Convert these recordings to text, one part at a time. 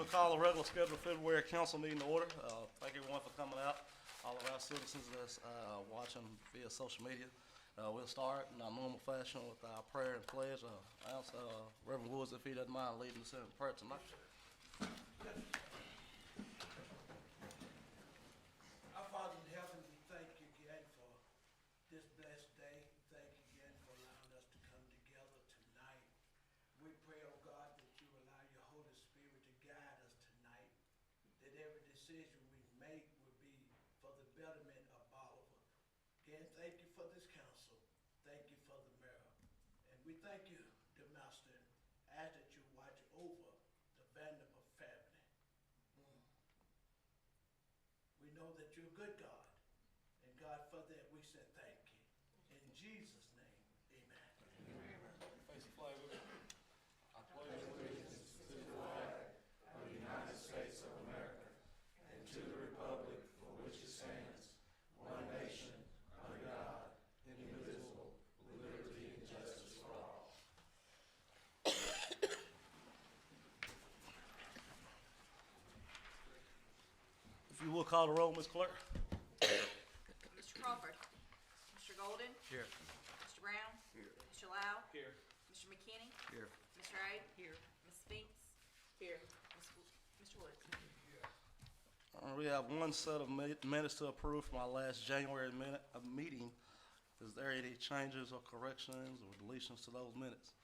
We'll call the regular scheduled February council meeting to order. Thank everyone for coming out, all of our citizens that's watching via social media. We'll start in our normal fashion with our prayer and pledge. I ask Reverend Woods if he doesn't mind leading us in prayer tonight. Our Father in heaven, we thank you again for this blessed day. Thank you again for allowing us to come together tonight. We pray, oh God, that you allow your Holy Spirit to guide us tonight, that every decision we make will be for the betterment of Bolivar. Again, thank you for this council. Thank you for the mayor. And we thank you, the master, ask that you watch over the Vanderbilt family. We know that you're a good God. And God, for that we say thank you. In Jesus' name, amen. Face the flag with me. I pledge allegiance to the flag of the United States of America and to the republic for which it stands, one nation, under God, indivisible, with liberty and justice for all. If you will call the roll, Ms. Clerk. Mr. Crawford. Mr. Golden. Here. Mr. Brown. Here. Mr. Lau. Here. Mr. McKinney. Here. Mr. Wright. Here. Ms. Spinks. Here. Mr. Woods. We have one set of minutes to approve from our last January meeting. Is there any changes or corrections or deletions to those minutes?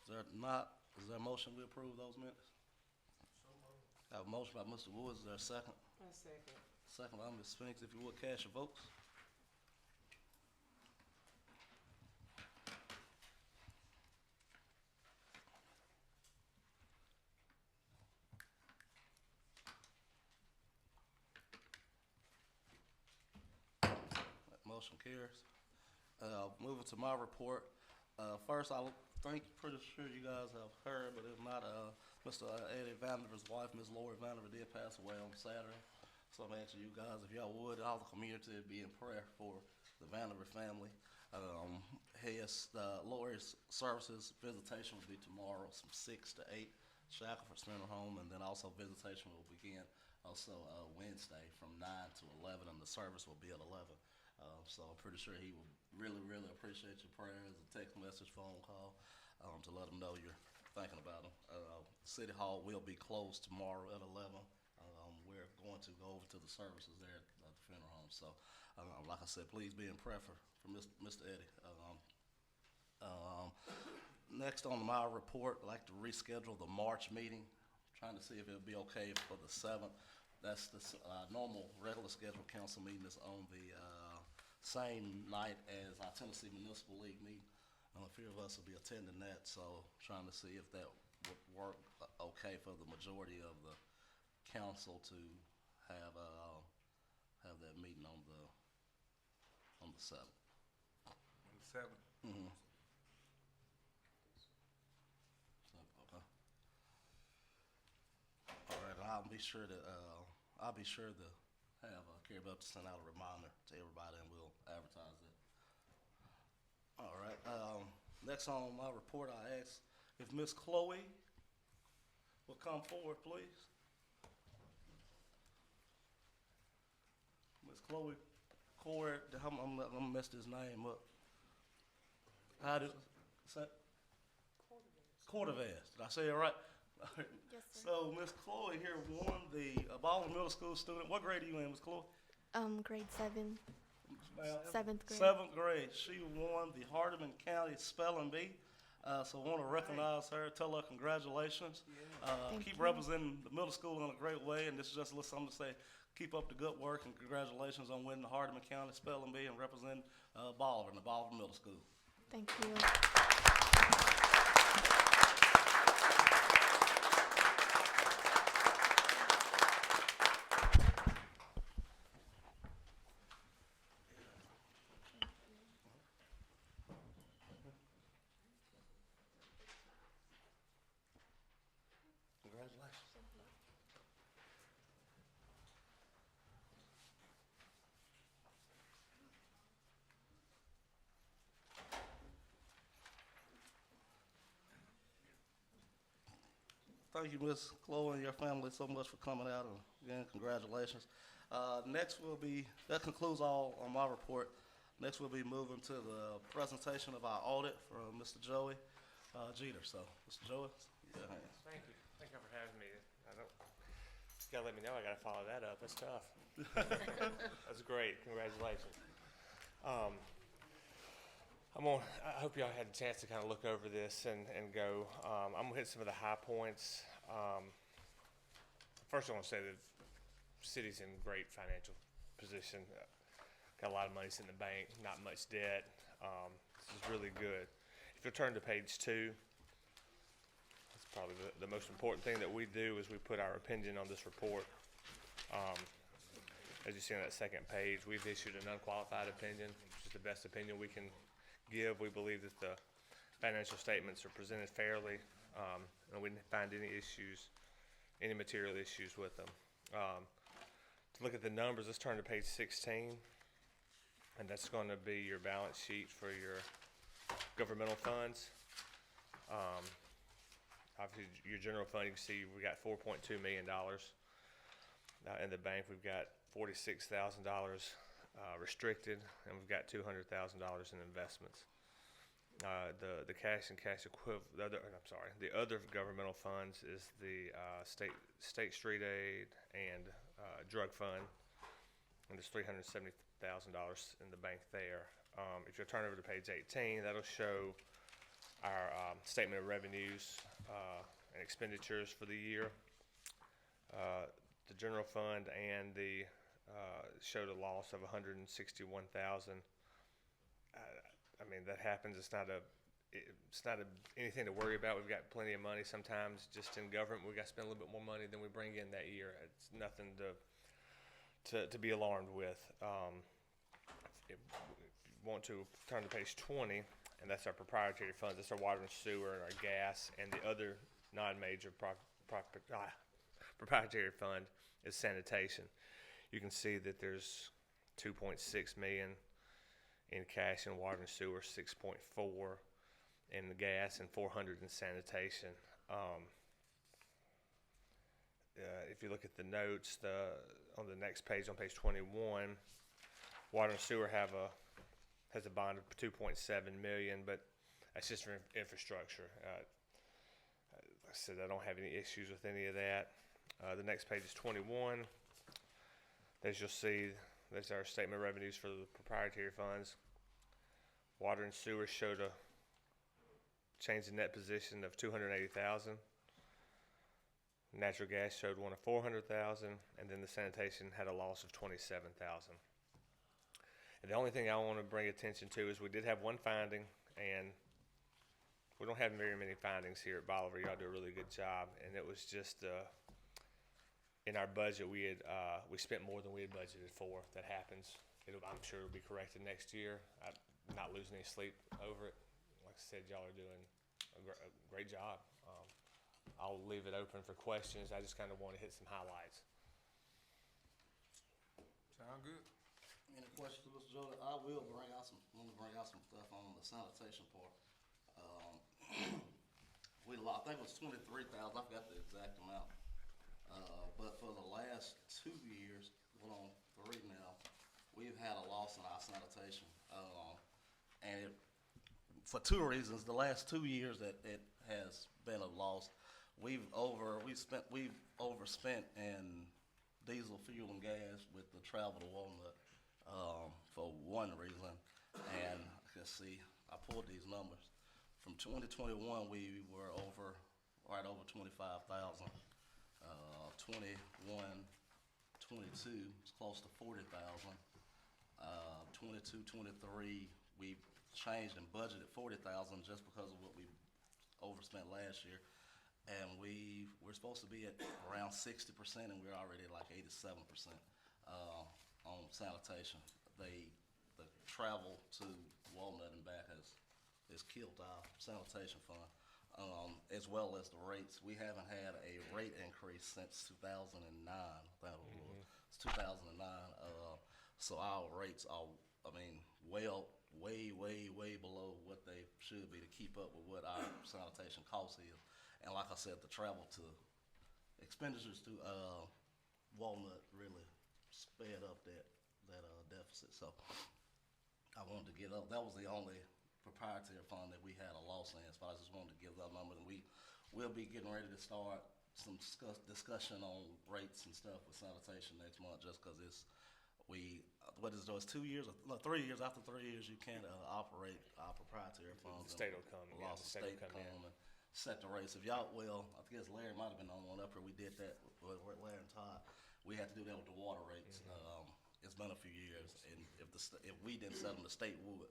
Is there not? Is there a motion we approve those minutes? I have a motion by Mr. Woods. Is there a second? A second. Second by Ms. Spinks. If you would cast your votes. That motion carries. Moving to my report. First, I think, pretty sure you guys have heard, but if not, Mr. Eddie Vanderver's wife, Ms. Lori Vanderver, did pass away on Saturday. So I'm asking you guys, if y'all would, all the community be in prayer for the Vanderver family. Lori's services visitation will be tomorrow from 6 to 8, Shackelford Center Home, and then also visitation will begin also Wednesday from 9 to 11, and the service will be at 11. So I'm pretty sure he will really, really appreciate your prayers, a text message, phone call, to let him know you're thinking about him. City Hall will be closed tomorrow at 11. We're going to go over to the services there at the funeral home. So, like I said, please be in prayer for Mr. Eddie. Next on my report, I'd like to reschedule the March meeting, trying to see if it'll be okay for the 7th. That's the normal regular scheduled council meeting is on the same night as our Tennessee Municipal League meeting. A few of us will be attending that, so trying to see if that would work okay for the majority of the council to have that meeting on the 7th. On the 7th. Mm-hmm. Okay. All right, I'll be sure to have Carrie Bell to send out a reminder to everybody, and we'll advertise it. All right. Next on my report, I ask if Miss Chloe will come forward, please. Miss Chloe Cord, I'm gonna mess this name up. How do say? Cordovez. Did I say it right? Yes, sir. So Miss Chloe here won the Bolivar Middle School student. What grade are you in, Miss Chloe? Grade 7, 7th grade. 7th grade. She won the Hardeman County Spelling Bee. So I want to recognize her, tell her congratulations. Keep you. representing the middle school in a great way, and this is just a little something to say. Keep up the good work, and congratulations on winning the Hardeman County Spelling Bee and representing Bolivar in the Bolivar Middle School. Thank you. Congratulations. thank you, Ms. Chloe, and your family so much for coming out, and again, congratulations. Next will be, that concludes all on my report. Next, we'll be moving to the presentation of our audit from Mr. Joey Jeter. So, Mr. Joey, your hands. Thank you. Thank you for having me. You gotta let me know. I gotta follow that up. That's tough. That's great. Congratulations. I hope y'all had a chance to kind of look over this and go. I'm gonna hit some of the high points. First, I want to say that the city's in great financial position. Got a lot of money sitting in the bank, not much debt. This is really good. If you'll turn to page 2, that's probably the most important thing that we do is we put our opinion on this report. As you see on that second page, we've issued an unqualified opinion, which is the best opinion we can give. We believe that the financial statements are presented fairly, and we didn't find any material issues with them. To look at the numbers, let's turn to page 16. And that's going to be your balance sheet for your governmental funds. Obviously, your general fund, you can see we got $4.2 million. In the bank, we've got $46,000 restricted, and we've got $200,000 in investments. The cash and cash equivalent, the other governmental funds is the state street aid and drug fund, and there's $370,000 in the bank there. If you'll turn over to page 18, that'll show our statement of revenues and expenditures for the year. The general fund and the showed a loss of $161,000. I mean, that happens. It's not anything to worry about. We've got plenty of money. Sometimes just in government, we got to spend a little bit more money than we bring in that year. It's nothing to be alarmed with. If you want to turn to page 20, and that's our proprietary funds. That's our water and sewer and our gas, and the other non-major proprietary fund is sanitation. You can see that there's $2.6 million in cash and water and sewer, 6.4 in the gas, and 400 in sanitation. If you look at the notes, on the next page, on page 21, water and sewer has a bond of $2.7 million, but that's just for infrastructure. Like I said, I don't have any issues with any of that. The next page is 21. As you'll see, there's our statement of revenues for the proprietary funds. Water and sewer showed a change in net position of $280,000. Natural gas showed one of $400,000, and then the sanitation had a loss of $27,000. And the only thing I want to bring attention to is we did have one finding, and we don't have very many findings here at Bolivar. Y'all do a really good job, and it was just in our budget we spent more than we had budgeted for. That happens. I'm sure it'll be corrected next year. I'm not losing any sleep over it. Like I said, y'all are doing a great job. I'll leave it open for questions. I just kind of want to hit some highlights. Sound good? Any questions, Mr. Jordan? I will bring out some stuff on the sanitation part. I think it was 23,000. I forgot the exact amount. But for the last 2 years, well, on 3 now, we've had a loss in our sanitation. And for 2 reasons. The last 2 years that it has been a loss, we've overspent in diesel fuel and gas with the travel to Walnut for one reason. And let's see, I pulled these numbers. From 2021, we were right over 25,000. 21, 22, it's close to 40,000. 22, 23, we changed and budgeted 40,000 just because of what we overspent last year. And we're supposed to be at around 60%, and we're already at like 87% on sanitation. The travel to Walnut and back has killed our sanitation fund, as well as the rates. We haven't had a rate increase since 2009. It's 2009. So our rates are, way below what they should be to keep up with what our sanitation cost is. And like I said, the travel to expenditures to Walnut really sped up that deficit. So I wanted to get up. That was the only proprietary fund that we had a loss in. So I just wanted to give that number, and we'll be getting ready to start some discussion on rates and stuff with sanitation next month, just because it's 2 years or no, 3 years. After 3 years, you can't operate our proprietary funds. The state will come. Allow the state to come and set the rates. If y'all, I guess Larry might have been on one up here. We did that with Larry and Todd. We had to do that with the water rates. It's been a few years, and if we didn't set them, the state would.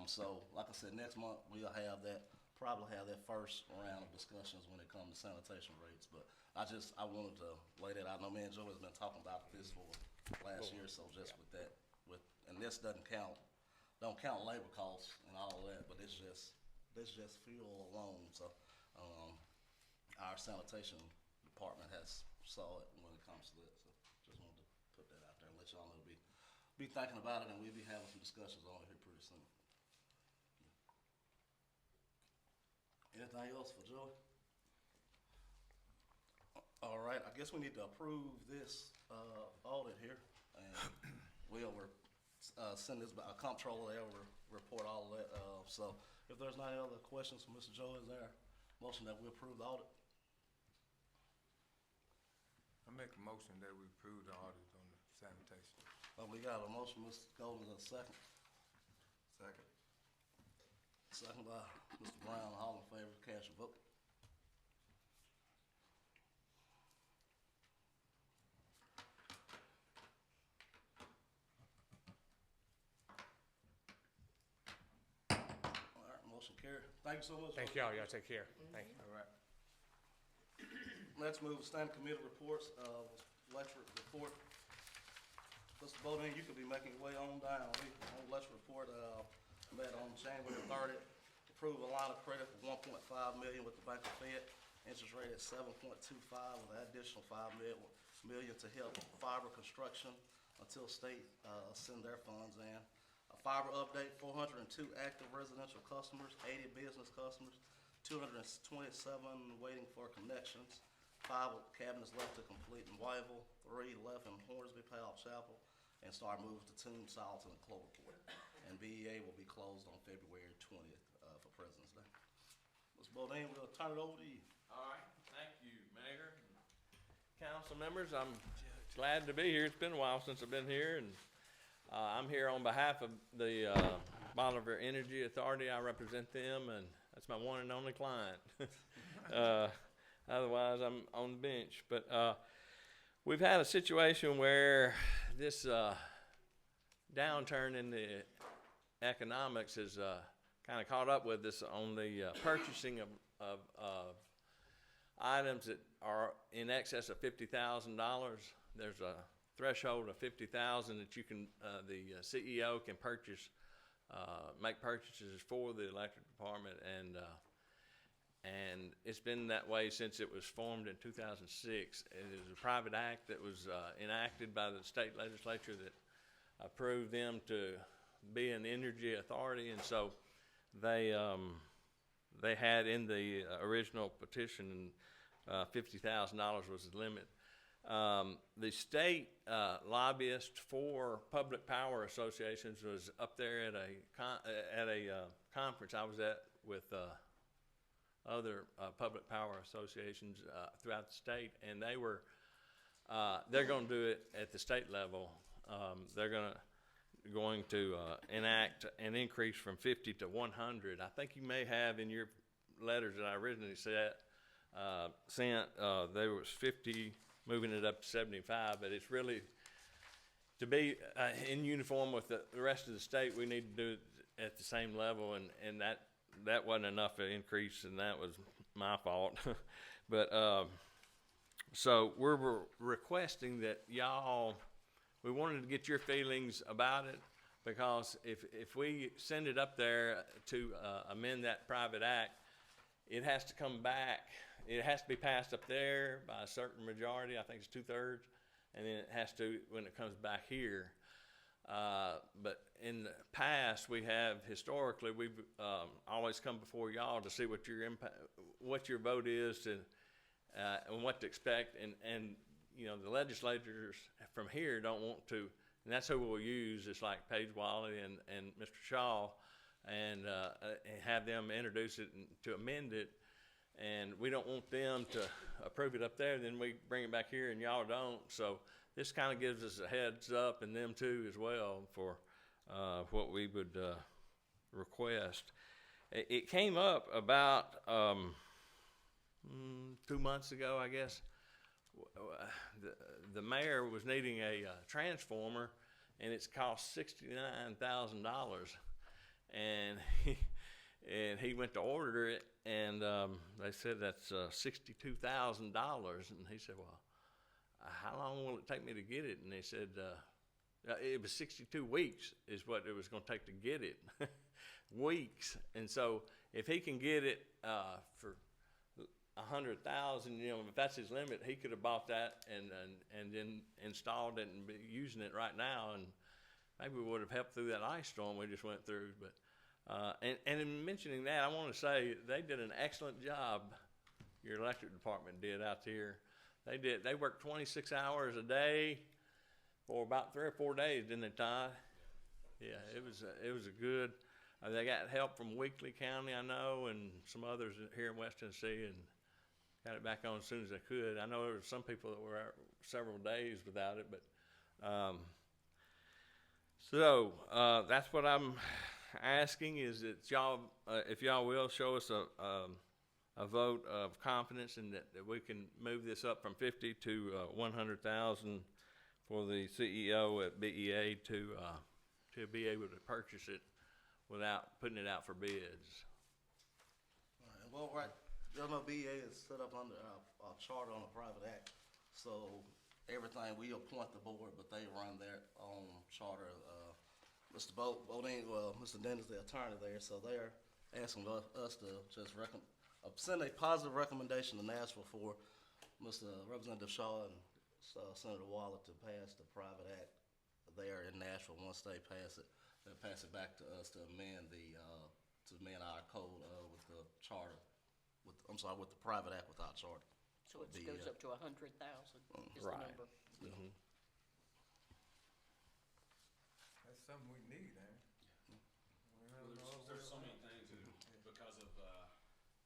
So, like I said, next month we'll probably have that first round of discussions when it comes to sanitation rates. But I wanted to lay that out. I know me and Joe has been talking about this for last year, so just with that, and this don't count labor costs and all of that, but it's just fuel alone. So, our sanitation department has saw it when it comes to that. So, just wanted to put that out there and let y'all know be thinking about it, and we'll be having some discussions on it here pretty soon. Anything else for Joey? All right, I guess we need to approve this audit here, and we'll send this by a comptroller. They'll report all of that. So if there's not any other questions from Mr. Joe, is there a motion that we approve the audit? I make a motion that we approve the audit on the sanitation. We got a motion, Mr. Golden, a second. Second. Second by Mr. Brown. All in favor, cast your vote. All right, motion carried. Thank you so much. Thank y'all. Y'all take care. Thank you. All right. Let's move to standing committee reports. Lecture report. Mr. Bowden, you could be making your way on down. We on lecture report met on January 30th. Approve a line of credit for $1.5 million with the Bank of Fed. Interest rate at 7.25 with an additional $5 million to help fiber construction until state send their funds in. A fiber update: 402 active residential customers, 80 business customers, 227 waiting for connections. 5 cabinets left to complete in Wyville, 3 left in Hornsby, Powell Chapel, and start moving to Tombs, Salton, and Cloverport. And BEA will be closed on February 20th for President's Day. Mr. Bodine, we'll turn it over to you. All right, thank you, Mayor, and council members. I'm glad to be here. It's been a while since I've been here, and I'm here on behalf of the Bolivar Energy Authority. I represent them, and that's my one and only client. Otherwise, I'm on the bench. But we've had a situation where this downturn in the economics has kind of caught up with us on the purchasing of items that are in excess of $50,000. There's a threshold of $50,000 that you can, the CEO can purchase, make purchases for the electric department, and it's been that way since it was formed in 2006. It is a private act that was enacted by the state legislature that approved them to be an energy authority, and so they had in the original petition $50,000 was the limit. The state lobbyist for public power associations was up there at a conference I was at with other public power associations throughout the state, and they're going to do it at the state level. They're going to enact an increase from 50 to 100. I think you may have in your letters that I originally sent there was 50, moving it up to 75, but it's really to be in uniform with the rest of the state. We need to do it at the same level, and that wasn't enough of an increase, and that was my fault. But so we're requesting that y'all, we wanted to get your feelings about it, because if we send it up there to amend that private act, it has to come back. It has to be passed up there by a certain majority. I think it's 2/3, and then it has to, when it comes back here, But in the past, we have historically, we've always come before y'all to see what what your vote is to, and what to expect. And you know, the legislators from here don't want to, and that's who we'll use. It's like Paige Wally and Mr. Shaw, and have them introduce it and to amend it. And we don't want them to approve it up there, then we bring it back here and y'all don't. So this kind of gives us a heads up, and them too as well, for what we would request. It came up about 2 months ago, I guess. The mayor was needing a transformer, and it's cost $69,000, and he went to order it, and they said that's $62,000, and he said, well, how long will it take me to get it? And they said it was 62 weeks is what it was going to take to get it. Weeks. And so if he can get it for $100,000, you know, if that's his limit, he could have bought that and then installed it and be using it right now, and maybe we would have helped through that ice storm we just went through. But and in mentioning that, I want to say they did an excellent job. Your electric department did out here. They worked 26 hours a day for about 3 or 4 days, didn't they, Todd? Yeah, it was a good. They got help from Weakley County, I know, and some others here in West Tennessee, and got it back on as soon as they could. I know there were some people that were out several days without it, but so that's what I'm asking, is that y'all, if y'all will, show us a vote of confidence in that we can move this up from 50 to 100,000 for the CEO at BEA to be able to purchase it without putting it out for bids. All right, well, right, y'all know BEA is set up under our charter on a private act, so everything, we appoint the board, but they run their own charter. Mr. Bodine, well, Mr. Dennis, the attorney there, so they're asking us to just send a positive recommendation to Nashville for Mr. Representative Shaw and Senator Waller to pass the private act there in Nashville. Once they pass it, they'll pass it back to us to amend our code with the charter, with the private act with our charter. So it goes up to 100,000 is Right. the number. Mm-hmm. That's something we need, ain't it? There's so many things because of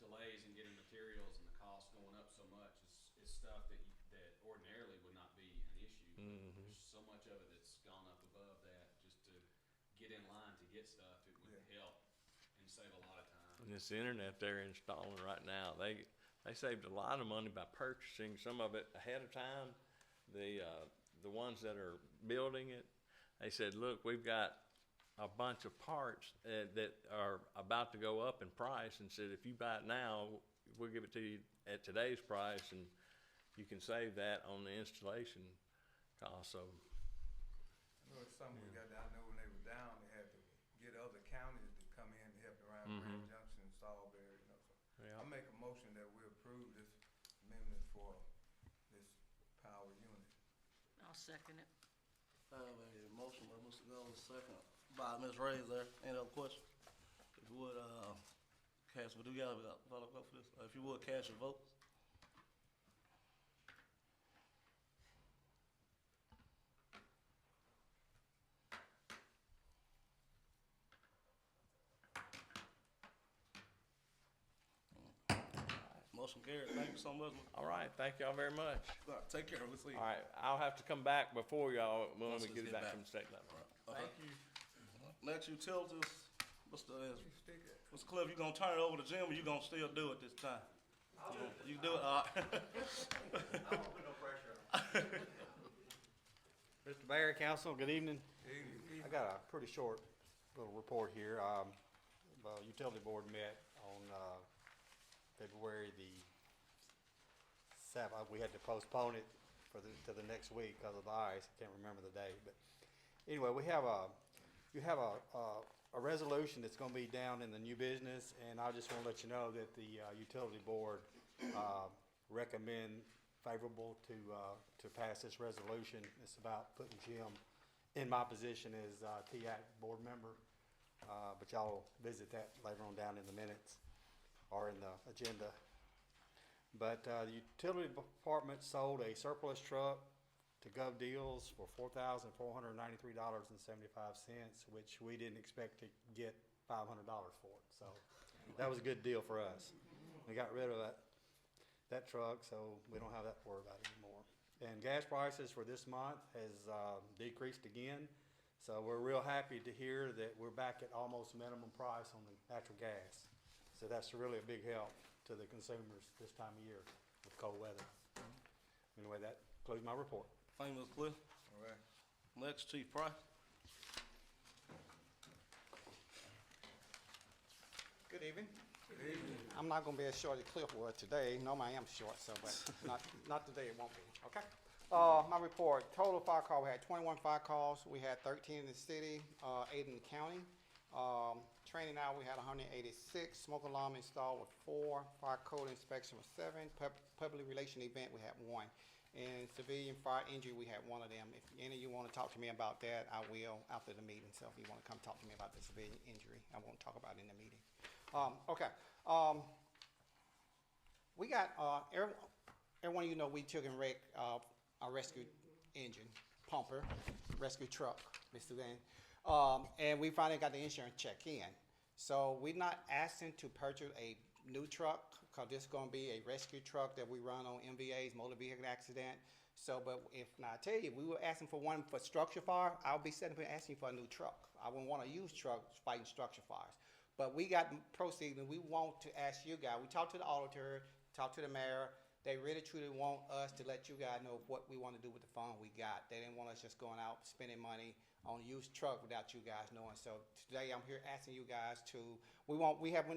delays in getting materials and the cost going up so much. It's stuff that ordinarily would not be an issue. Mhm. There's so much of it that's gone up above that just to get in line to get stuff. It would help and save a lot of time. And this internet they're installing right now, they saved a lot of money by purchasing some of it ahead of time. The ones that are building it, they said, look, we've got a bunch of parts that are about to go up in price, and said, if you buy it now, we'll give it to you at today's price, and you can save that on the installation cost. So I know it's something we got down there when they were down, they had to get other counties to come in to help around Grand Junction and Salisbury, you know. So yeah. I make a motion that we approve this amendment for this power unit. I'll second it. I have a motion by Mr. Gold, second by Ms. Ray. Is there any other question? If you would, cast, do you gotta vote for this? If you would, cast your votes. Motion carried. Thank you so much. All right, thank y'all very much. All right, take care. We'll see you. All right, I'll have to come back before y'all when Once we we get it get back back. from the state level. Thank you. Next utilities, Mr. Stick it. Mr. Cliff, you gonna turn it over to Jim, or you gonna still do it this time? You do it, all right. I won't put no pressure on. Mr. Mayor, Council, good evening. Hey, I got a pretty short little report here. The utility board met on February the 7th. We had to postpone it to the next week because of the ice. I can't remember the date, but anyway, you have a resolution that's going to be down in the new business, and I just want to let you know that the utility board recommend favorable to pass this resolution. It's about putting Jim in my position as TAC board member, but y'all will visit that later on down in the minutes or in the agenda. But the utility department sold a surplus truck to Gov Deals for $4,493.75, which we didn't expect to get $500 for it. So that was a good deal for us. We got rid of that truck, so we don't have that to worry about anymore. And gas prices for this month has decreased again. So we're real happy to hear that we're back at almost minimum price on the natural gas. So that's really a big help to the consumers this time of year with cold weather. Anyway, that concludes my report. Thank you, Mr. Cliff. All right. Next, Chief Price. Good evening. I'm not gonna be as short as Cliff was today. Normally I am short, so, but not today, it won't be, okay? My report, total fire call, we had 21 fire calls. We had 13 in the city, 8 in the county. Training hour, we had 186. Smoke alarm installed with 4. Fire code inspection was 7. Public relation event, we had 1. And civilian fire injury, we had 1 of them. If any of you wanna talk to me about that, I will after the meeting. So if you wanna come talk to me about the civilian injury, I won't talk about it in the meeting. Okay. We got, everyone you know, we took and wrecked a rescue engine, pumper, rescue truck, Mr. Van. And we finally got the insurance check in. So we're not asking to purchase a new truck, because this is going to be a rescue truck that we run on MVA's, motor vehicle accident. So, but if I tell you, we were asking for one for structure fire, I'll be sitting here asking for a new truck. I wouldn't want a used truck fighting structure fires. But we got proceeds, and we want to ask you guys, we talked to the auditor, talked to the mayor, they really truly want us to let you guys know what we want to do with the fund we got. They didn't want us just going out spending money on a used truck without you guys knowing. So today I'm here asking you guys to, we have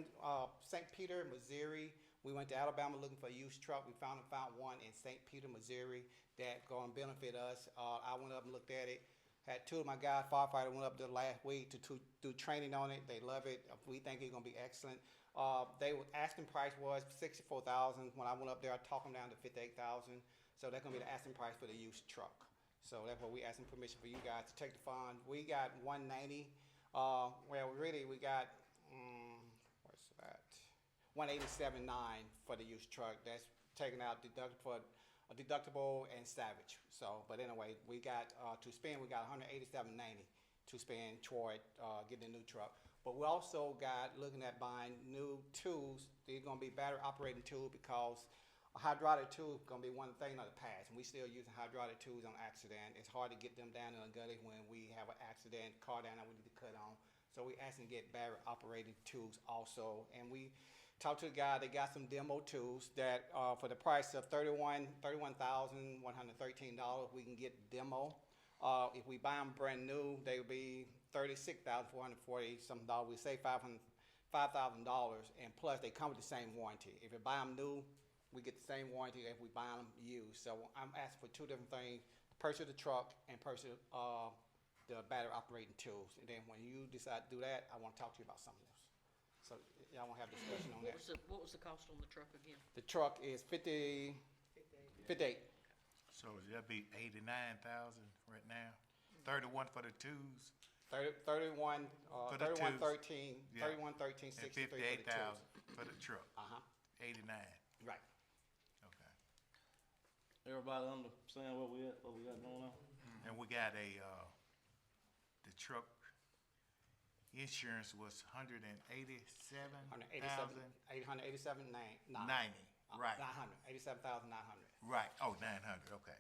St. Peter, Missouri. We went to Alabama looking for a used truck. We found one in St. Peter, Missouri that going to benefit us. I went up and looked at it. Had 2 of my guys, firefighter, went up there last week to do training on it. They love it. We think it's gonna be excellent. They were asking price was $64,000. When I went up there, I talked them down to $58,000. So that's gonna be the asking price for the used truck. So that's what we asking permission for you guys to take the fund. We got 190. Well, really, we got what's that? 187.9 for the used truck. That's taking out deductible and salvage. So, but anyway, we got to spend. We got 187.90 to spend toward getting a new truck. But we also got looking at buying new tools. They're gonna be battery operating tool because a hydraulic tool is gonna be one thing of the past, and we still using hydraulic tools on accident. It's hard to get them down in a gully when we have an accident, car down that we need to cut on. So we asking to get battery operating tools also, and we talked to the guy. They got some demo tools that for the price of $31,113, we can get demo. If we buy them brand new, they will be $36,440 something dollars. We save $5,000, and plus they come with the same warranty. If you buy them new, we get the same warranty if we buy them used. So I'm asking for 2 different things: purchase the truck and purchase the battery operating tools. And then when you decide to do that, I want to talk to you about something else. So y'all want to have a discussion on that. What was the cost on the truck again? The truck is 58. So that'd be 89,000 right now. 31 for the twos. 31, For the 3113, Yeah. 3113, And 63 for the 58,000 tools. for the truck. 89. Right. Okay. Everybody understand what we got going on? And we got the truck insurance was 187,000. 887,900. 90, right. 87,900. Right. Oh, 900. Okay.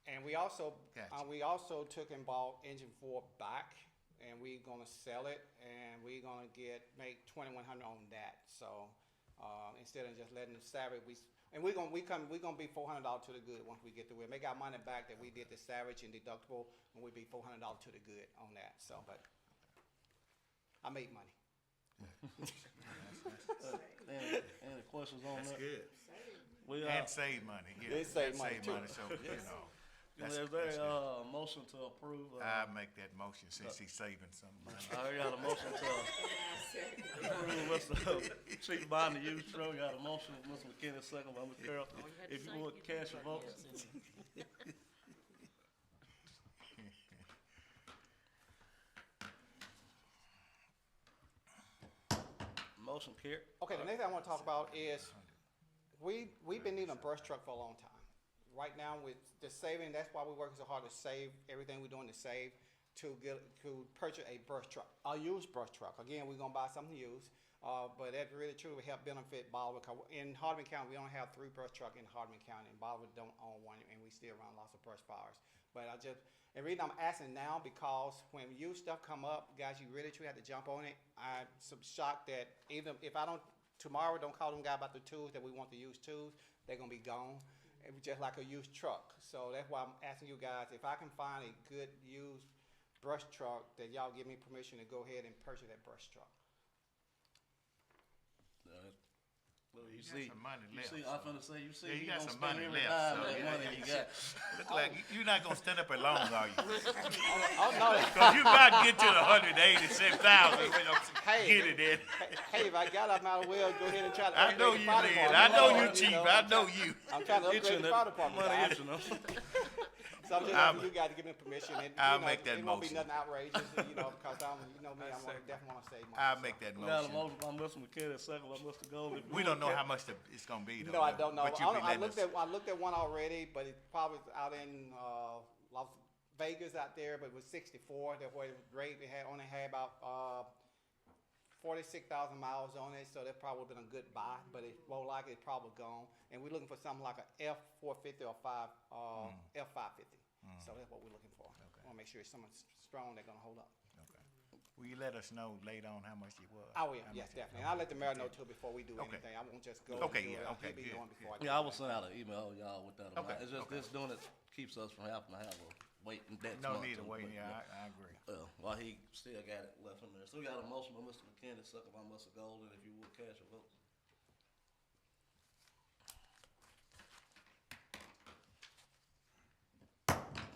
And we also Gotcha. took and bought engine 4 back, and we're gonna sell it, and we're gonna make 2,100 on that. So instead of just letting it savage, we're gonna be $400 to the good once we get through it. Make our money back that we did the savage and deductible, and we'd be $400 to the good on that. So, but I made money. Any questions on That's that? good. We, And save money. Yeah. It save and money, too. So, you know. is there that's a motion to approve? I make that motion since he's saving some money. I got a motion to approve Mr. Chief buying the used truck. Got a motion, Mr. McKinney, second by Mr. Carroll. All you had to If say, you would get the cast your truck, vote. yes, and- Motion carried. Okay, the next thing I want to talk about is, we've been needing a brush truck for a long time. Right now with the saving, that's why we're working so hard to save everything we're doing to save, to purchase a brush truck, a used brush truck. Again, we're gonna buy something used, but that really truly will help benefit Bolivar. 'Cause in Hardman County, we only have 3 brush trucks in Hardman County, and Bolivar don't own one, and we still run lots of brush fires. But the reason I'm asking now, because when used stuff come up, guys, you really truly have to jump on it. I'm so shocked that even if I don't, tomorrow, don't call them guy about the tools that we want to use tools, they're gonna be gone. It was just like a used truck. So that's why I'm asking you guys, if I can find a good used brush truck, that y'all give me permission to go ahead and purchase that brush truck. Well, you got see, some money you left, see, so. I'm finna say, you see, Yeah, you you got gonna some spend money every left, dime so of that yeah, money you got. Look like you're not gonna stand up here long, are you? Oh, no. Cause you about to get to the 187,000, you know, Hey. get it in. Hey, if I got it, I might as well go ahead and try to I know upgrade the you fire did. department. I know you, know, Chief. know, I I'm know trying- you. I'm trying to upgrade the fire department, Money guys. itching, huh? So I'm just asking you guys to give me permission. And, I'll you know, make that it won't be motion. nothing outrageous, you know, because you know me, definitely want to save money. I'll so. make that We got a motion. motion by Mr. McKinney, second by Mr. Golden. We don't know how much it's gonna be though. No, I don't know. But you be I letting looked us. at one already, but it's probably out in Las Vegas out there, but it was 64. That way, rate it had only had about 46,000 miles on it, so that probably been a good buy. But it's more likely it's probably gone. And we're looking for something like a F450 or F550. So that's what we're looking for. Okay. Want to make sure it's something strong that's gonna hold up. Okay. Will you let us know later on how much it was? I will, How yes, much it- definitely. And I'll let the mayor know too before we do Okay. anything. I won't just go. Okay, and do yeah, it. okay, He'll be good, knowing before I do Yeah, I will anything. send out an email, y'all, with that amount. Okay, It's just, okay. this doing it keeps us from having to have a waiting next No month. need to to- wait, yeah, I agree. While he still got it left in there. So we got a motion by Mr. McKinney, second by Mr. Golden, if you would cast your vote.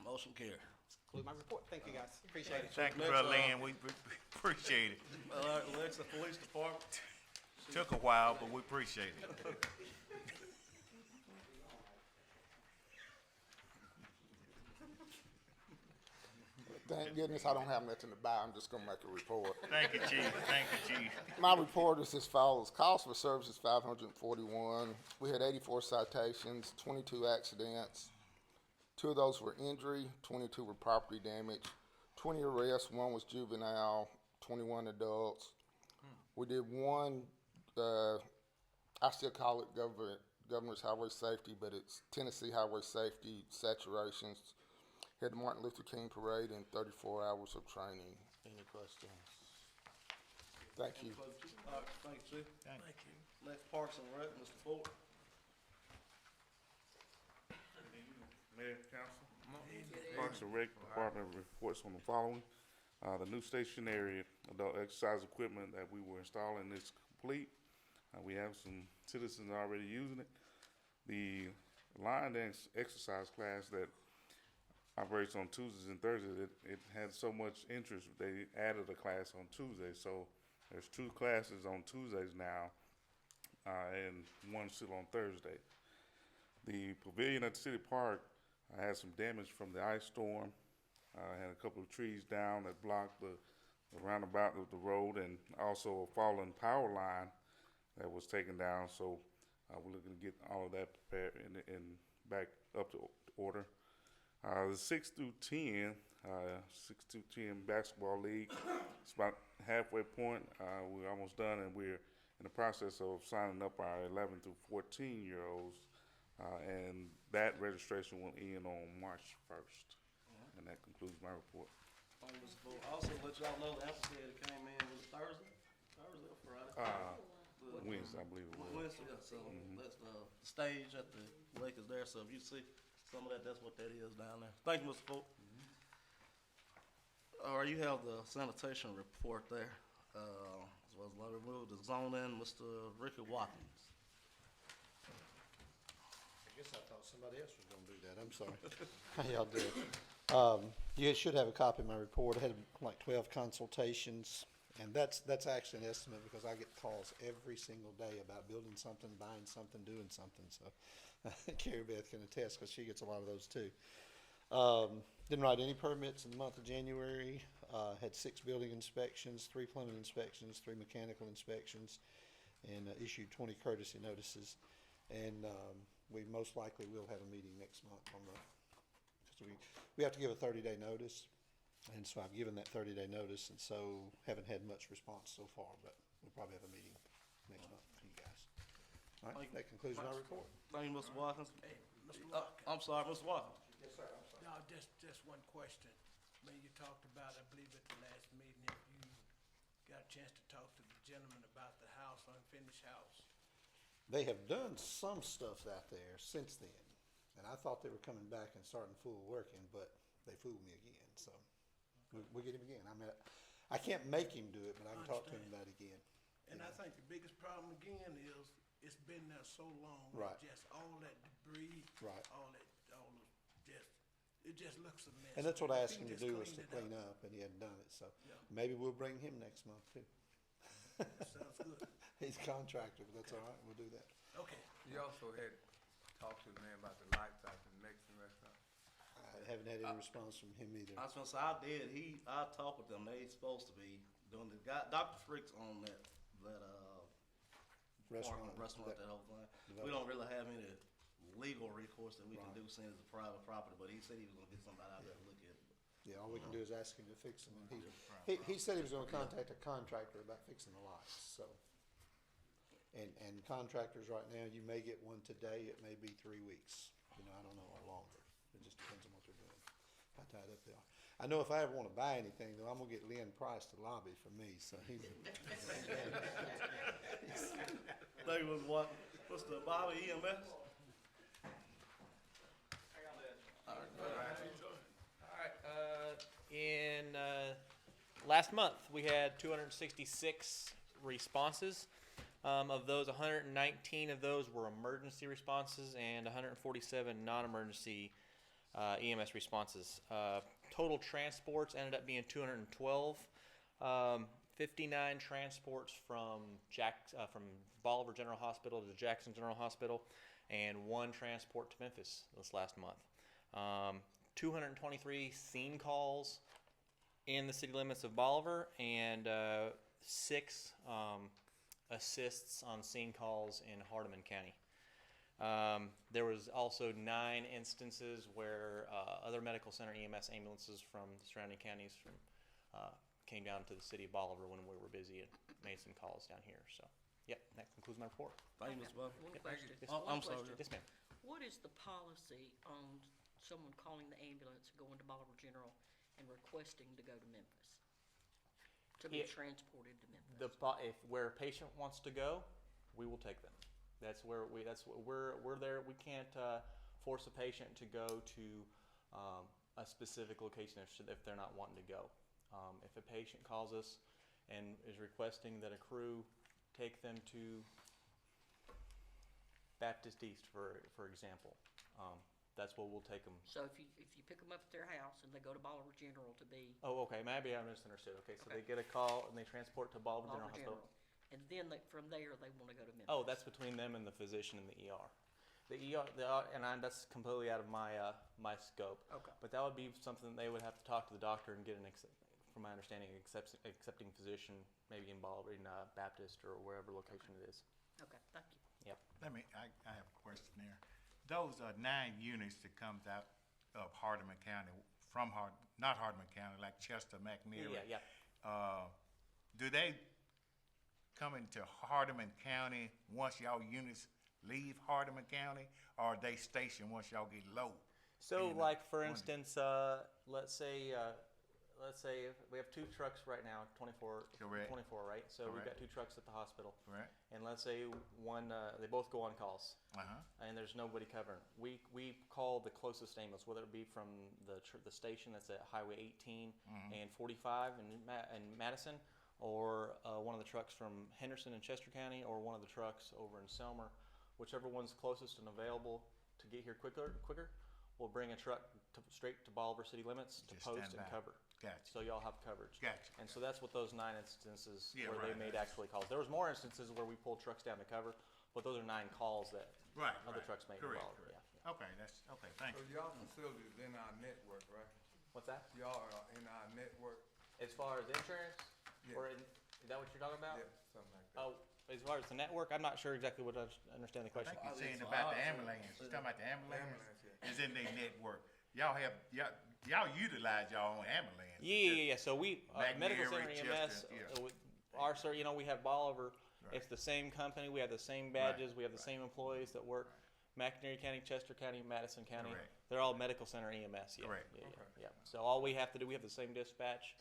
Motion carried. Conclude my report. Thank you, guys. Appreciate it. Thank you, Next, Brother Lynn, we appreciate it. Alexa, Police Department. Took a while, but we appreciate it. Thank goodness I don't have nothing to buy. I'm just gonna make a report. Thank you, Chief, thank you, Chief. My report is as follows. Calls for service is 541. We had 84 citations, 22 accidents. 2 of those were injury, 22 were property damage, 20 arrests, 1 was juvenile, 21 adults. We did 1, I still call it Governor's Highway Safety, but it's Tennessee Highway Safety saturations. Had the Martin Luther King Parade and 34 hours of training. Any questions? Thank you. All right, thank you, Chief. Thank you. Next, Parks and Rec, Mr. Ford. Mayor, Council. Parks and Rec Department reports on the following. The new stationary adult exercise equipment that we were installing is complete. We have some citizens already using it. The line dance exercise class that operates on Tuesdays and Thursdays, it had so much interest, they added a class on Tuesdays. So there's 2 classes on Tuesdays now, and 1 still on Thursday. The pavilion at the city park had some damage from the ice storm. Had a couple of trees down that blocked the roundabout of the road, and also a fallen power line that was taken down. So we're looking to get all of that prepared and back up to order. The 6 through 10 basketball league, it's about halfway point. We're almost done, and we're in the process of signing up our 11 through 14-year-olds, and that registration will end on March 1st. And that concludes my report. Thank you, Mr. Ford. Also, let y'all know the amphitheater came in, was it Thursday or Friday? Wednesday, I believe it was. Wednesday, yeah, so that's the stage at the lake is there, so if you see some of that, that's what that is down there. Thank you, Mr. Ford. All right, you have the sanitation report there, as well as let me move the zone in, Mr. Ricky Watkins. I guess I thought somebody else was gonna do that, I'm sorry. How y'all doing? You should have a copy of my report. I had like 12 consultations, and that's actually an estimate because I get calls every single day about building something, buying something, doing something, so Carrie Beth can attest because she gets a lot of those too. Didn't write any permits in the month of January. Had 6 building inspections, 3 plumbing inspections, 3 mechanical inspections, and issued 20 courtesy notices. And we most likely will have a meeting next month on the, because we have to give a 30-day notice. And so I've given that 30-day notice, and so haven't had much response so far, but we'll probably have a meeting next month for you guys. All right, that concludes my report. Thank you, Mr. Watkins. Hey, Mr. Watkins. I'm sorry, Mr. Watkins. Yes, sir, I'm sorry. No, just one question. When you talked about, I believe at the last meeting, if you got a chance to talk to the gentleman about the house, unfinished house. They have done some stuff out there since then, and I thought they were coming back and starting full working, but they fooled me again, so we'll get him again. I can't make him do it, but I can talk to him about it again. And I think the biggest problem again is, it's been there so long. Right. Just all that debris. Right. It just looks a mess. And that's what I If asked he him to just do, was to cleaned clean it up, and he hadn't done it, so Yeah. maybe we'll bring him next month too. Sounds good. He's a contractor, but that's all right, we'll do that. Okay. You also had talked to the man about the lights out the Mexican restaurant. I haven't had any response from him either. I was gonna say, I did, I talked with them, they supposed to be doing the guy, Dr. Freak's on that Restaurant. restaurant, that whole thing. development. We don't really have any legal recourse that we can do since it's a private property, but he said he was gonna get somebody out there to look at it. Yeah, all we can do is ask him to fix them, and he said he was gonna contact a contractor about fixing the lights, so. And contractors right now, you may get one today, it may be 3 weeks, I don't know, or longer. It just depends on what they're doing, how tied up they are. I know if I ever wanna buy anything, though, I'm gonna get Lynn Price to lobby for me, so he's. Thank you, Mr. Watkins. What's the Bobby EMS? In last month, we had 266 responses. Of those, 119 of those were emergency responses and 147 non-emergency EMS responses. Total transports ended up being 212. 59 transports from Bolivar General Hospital to Jackson General Hospital, and 1 transport to Memphis this last month. 223 scene calls in the city limits of Bolivar, and 6 assists on scene calls in Hardeman County. There was also 9 instances where other medical center EMS ambulances from the surrounding counties came down to the city of Bolivar when we were busy and made some calls down here. So, yep, that concludes my report. Thank you, Mr. Watkins. One question. Yes, I'm sorry. Question. Yes, ma'am. What is the policy on someone calling the ambulance, going to Bolivar General, and requesting to go to Memphis? To be transported to Memphis? Where a patient wants to go, we will take them. That's where we're there. We can't force a patient to go to a specific location if they're not wanting to go. If a patient calls us and is requesting that a crew take them to Baptist East, for example, that's where we'll take them. So if you pick them up at their house and they go to Bolivar General to be. Oh, okay. Maybe I misunderstood. Okay, so they get a call and they transport to Bolivar General Hospital. And then from there, they want to go to Memphis. Oh, that's between them and the physician in the ER. That's completely out of my my scope. Okay. But that would be something they would have to talk to the doctor and get from my understanding, accepting physician, maybe in Bolivar, in Baptist or wherever location it is. Okay, thank you. Yep. I have a question there. Those are 9 units that comes out of Hardeman County, not Hardeman County, like Chester, McNeely. Yeah. Do they come into Hardeman County once y'all units leave Hardeman County, or are they stationed once y'all get low? So, like for instance, let's say we have 2 trucks right now, 24, right? So we've got 2 trucks at the hospital. Correct. And let's say one, they both go on calls, and there's nobody covering. We call the closest ambulance, whether it be from the station that's at Highway 18 and 45 in Madison, or one of the trucks from Henderson in Chester County, or one of the trucks over in Selmer, whichever one's closest and available to get here quicker. We'll bring a truck straight to Bolivar city limits to post and cover. Gotcha. So y'all have coverage. Gotcha. And so that's what those 9 instances Yeah, where right. they made actually calls. There was more instances where we pulled trucks down to cover, but those are 9 calls that other trucks made. Correct. Yeah. Okay, thank you. So y'all facility is in our network, right? What's that? Y'all are in our network? As far as insurance? Yeah. Is that what you're talking about? Yeah, something like that. as far as the network, I'm not sure exactly what I understand the I question. think he's saying about the ambulance. He's talking about the ambulance. Is in their network. Y'all utilize y'all own ambulance. Yeah. So we, Medical McNair, Center EMS, Chester, you know, we have Bolivar. Right. It's the same company. We have the same badges. We have the same employees that work. McNair County, Chester County, Madison County. Correct. They're all Medical Center EMS. Yeah. Correct. Yeah. So all we have to do, we have the same dispatch.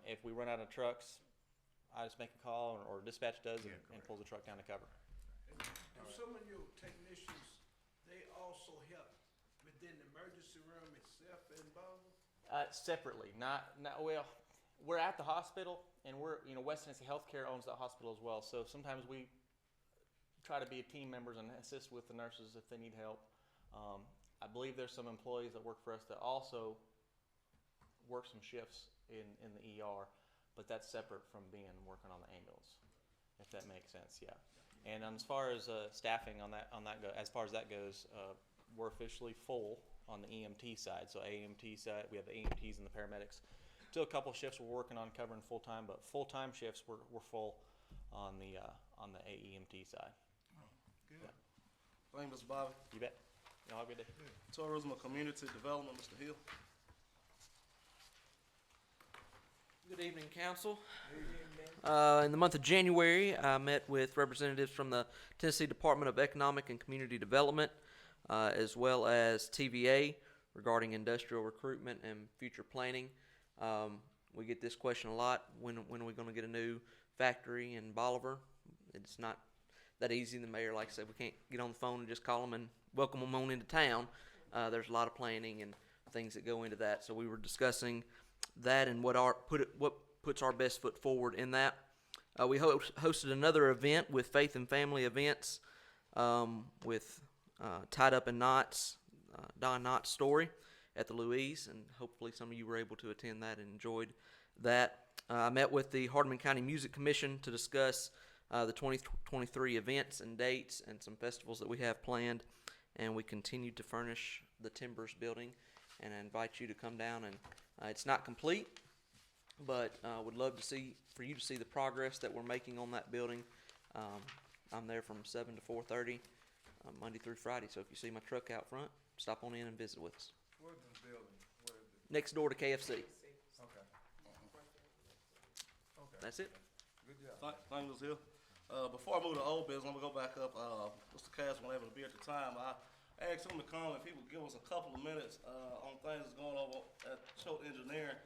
If we run out of trucks, I just make a call, or dispatch does, and pulls the truck down to cover. Do some of your technicians, they also help within the emergency room itself involved? Separately, not well. We're at the hospital, and West Tennessee Healthcare owns that hospital as well. So sometimes we try to be team members and assist with the nurses if they need help. I believe there's some employees that work for us that also work some shifts in the ER, but that's separate from working on the ambulance, if that makes sense. Yeah. And as far as staffing as far as that goes, we're officially full on the EMT side. So AMT side, we have the EMTs and the paramedics. Still a couple shifts we're working on covering full time, but full time shifts we're full on the AEMT side. Good. Yeah. Thank you, Mr. Bobby. You bet. Y'all have a good day. Tourism and Community Development, Mr. Hill. Good evening, Council. In the month of January, I met with representatives from the Tennessee Department of Economic and Community Development, as well as TVA regarding industrial recruitment and future planning. We get this question a lot, when are we going to get a new factory in Bolivar? It's not that easy. The mayor, like I said, we can't get on the phone and just call them and welcome them on into town. There's a lot of planning and things that go into that. So we were discussing that and what puts our best foot forward in that. We hosted another event with Faith and Family Events with Tied Up in Knots, Don Knott's story at the Louise, and hopefully some of you were able to attend that and enjoyed that. I met with the Hardeman County Music Commission to discuss the 2023 events and dates and some festivals that we have planned, and we continue to furnish the Timbers building, and I invite you to come down. And it's not complete, but would love for you to see the progress that we're making on that building. I'm there from 7 to 4:30 Monday through Friday, so if you see my truck out front, stop on in and visit with us. Where's the building? Next door to KFC. Okay. That's it. Good job. Thank you, Mr. Hill. Before I move to old business, I'm gonna go back up. Mr. Cass wasn't able to be at the time. I asked him to come, if he would give us a couple of minutes on things that's going on at Choate Engineering.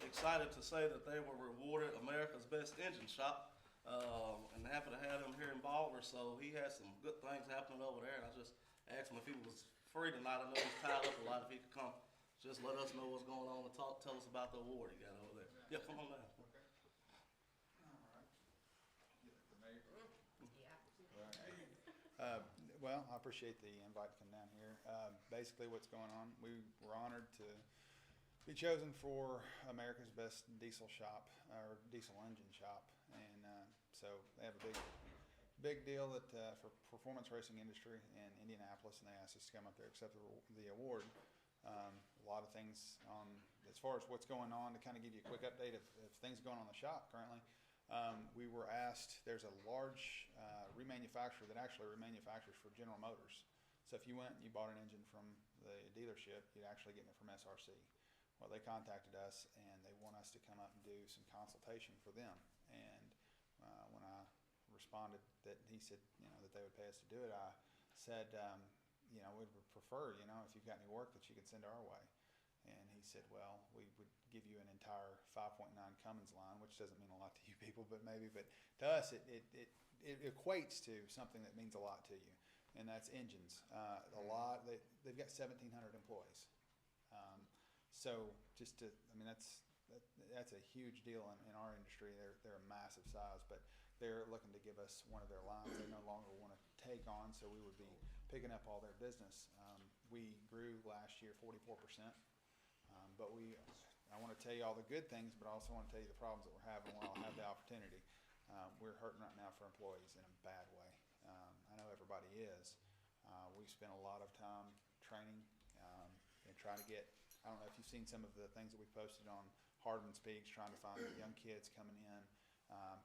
Excited to say that they were rewarded America's Best Engine Shop, and happy to have him here in Bolivar. So he has some good things happening over there, and I just asked him if he was free tonight. I know he's tied up a lot. If he could come, just let us know what's going on and tell us about the award he got over there. Yeah, come on down. Well, I appreciate the invite to come down here. Basically, what's going on, we were honored to be chosen for America's Best Diesel Shop, or Diesel Engine Shop. And so they have a big deal that for performance racing industry in Indianapolis, and they asked us to come up there and accept the award. A lot of things on, as far as what's going on, to kind of give you a quick update of things going on in the shop currently. We were asked, there's a large remanufacturer that actually remanufactures for General Motors. So if you went and you bought an engine from the dealership, you'd actually get it from SRC. Well, they contacted us, and they want us to come up and do some consultation for them. And when I responded that he said, that they would pay us to do it, I said, we would prefer, if you've got any work that you could send our way. And he said, well, we would give you an entire 5.9 Cummins line, which doesn't mean a lot to you people, but to us, it equates to something that means a lot to you, and that's engines. They've got 1,700 employees. So that's a huge deal in our industry. They're a massive size, but they're looking to give us one of their lines they no longer want to take on, so we would be picking up all their business. We grew last year 44%. But I want to tell you all the good things, but I also want to tell you the problems that we're having while I have the opportunity. We're hurting right now for employees in a bad way. I know everybody is. We spent a lot of time training and trying to get, I don't know if you've seen some of the things that we posted on Hardman Speaks, trying to find young kids coming in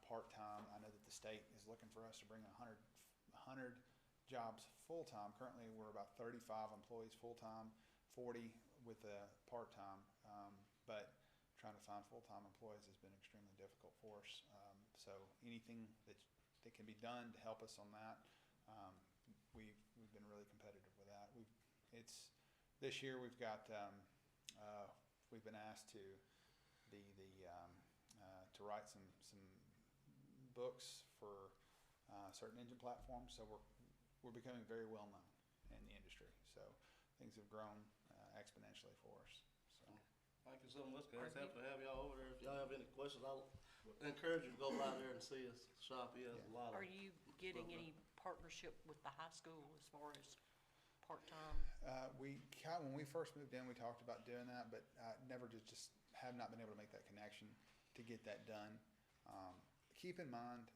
Part-time, I know that the state is looking for us to bring 100 jobs full-time. Currently, we're about 35 employees full-time, 40 with the part-time. But trying to find full-time employees has been extremely difficult for us. So anything that can be done to help us on that, we've been really competitive with that. This year we've got we've been asked to to write some books for certain engine platforms. So we're becoming very well known in the industry. So things have grown exponentially for us. So. Thank you so much, guys. Happy to have y'all over there. If y'all have any questions, I'll encourage you to go by there and see us. Shop is a lot of. Are you getting any partnership with the high school as far as part-time? When we first moved in, we talked about doing that, but never just have not been able to make that connection to get that done. Keep in mind,